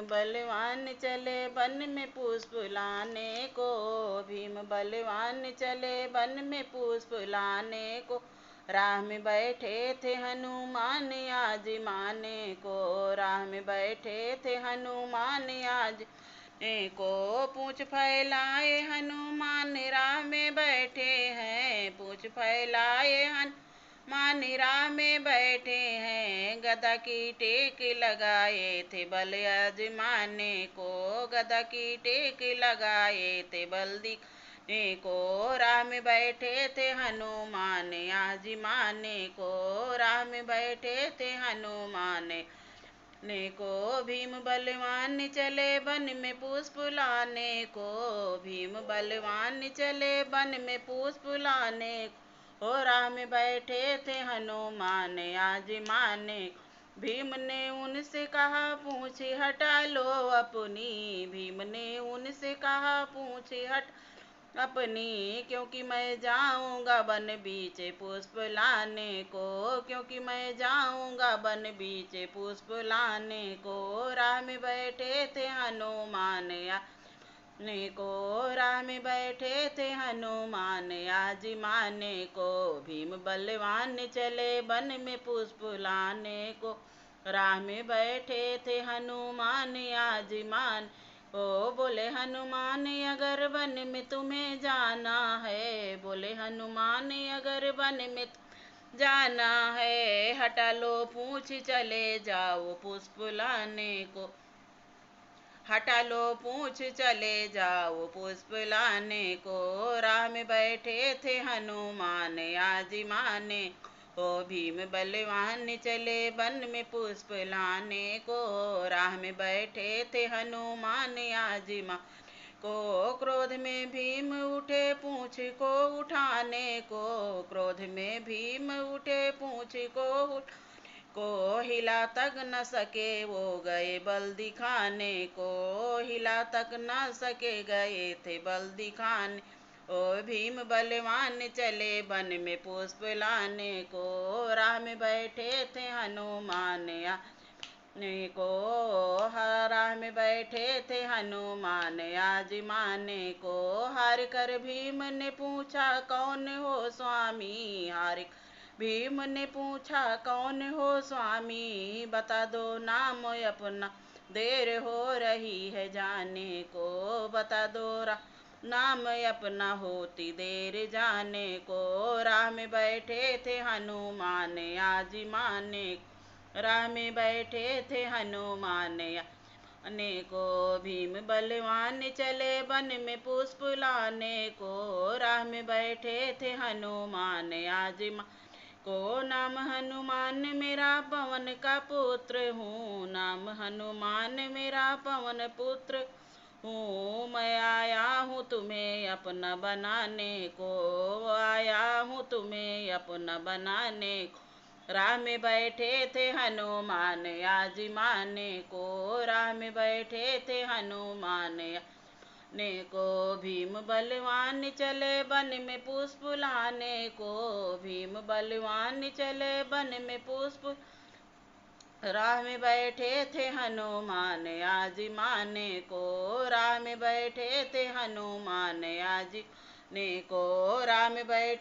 बलवान चले वन में पुष्प लाने को, भीम बलवान चले वन में पुष्प लाने को। राह में बैठे थे हनुमान आज माने को, राह में बैठे थे हनुमान आज को। पूंछ फैलाए हनुमान राह में बैठे हैं, पूंछ फैलाए हनुमान राह में बैठे हैं। गदा की टेक लगाए थे बल आजमाने को, गदा की टेक लगाए थे बल दिखाने को। राह में बैठे थे हनुमान आजमाने को, राह में बैठे थे हनुमान ने को। भीम बलवान चले वन में पुष्प लाने को, भीम बलवान चले वन में पुष्प लाने को। राह में बैठे थे हनुमान आजमाने। भीम ने उनसे कहा पूंछ हटा लो अपनी, भीम ने उनसे कहा पूंछ हट अपनी, क्योंकि मैं जाऊंगा वन बीच पुष्प लाने को, क्योंकि मैं जाऊंगा वन बीच पुष्प लाने को। राह में बैठे थे हनुमान ने को, राह में बैठे थे हनुमान आजमाने को। भीम बलवान चले वन में पुष्प लाने को, राह में बैठे थे हनुमान आजमान ओ। बोले हनुमान अगर वन में तुम्हें जाना है, बोले हनुमान अगर वन में जाना है। हटा लो पूंछ चले जाओ पुष्प लाने को, हटा लो पूंछ चले जाओ पुष्प लाने को। राह में बैठे थे हनुमान आजमाने को, भीम बलवान चले वन में पुष्प लाने को। राह में बैठे थे हनुमान आजमा को, क्रोध में भीम उठे पूंछ को उठाने को, क्रोध में भीम उठे पूंछ को हिला तक न सके वो गए बल दिखाने को, हिला तक न सके गए थे बल दिखाने ओ। भीम बलवान चले वन में पुष्प लाने को, राह में बैठे थे हनुमान ने को, राह में बैठे थे हनुमान आजमाने को। हार कर भीम ने पूछा कौन हो स्वामी, हार भीम ने पूछा कौन हो स्वामी, बता दो नाम अपना देर हो रही है जाने को, बता दो नाम अपना होती देर जाने को। राह में बैठे थे हनुमान आजमाने, राह में बैठे थे हनुमान ने को। भीम बलवान चले वन में पुष्प लाने को, राह में बैठे थे हनुमान आजमा को। नाम हनुमान मेरा पवन का पुत्र हूँ, नाम हनुमान मेरा पवन पुत्र हूँ। मैं आया हूँ तुम्हें अपना बनाने को, आया हूँ तुम्हें अपना बनाने को। राह में बैठे थे हनुमान आजमाने को, राह में बैठे थे हनुमान ने को। भीम बलवान चले वन में पुष्प लाने को, भीम बलवान चले वन में पुष्प। राह में बैठे थे हनुमान आजमाने को, राह में बैठे थे हनुमान आजमाने को। राह में बैठे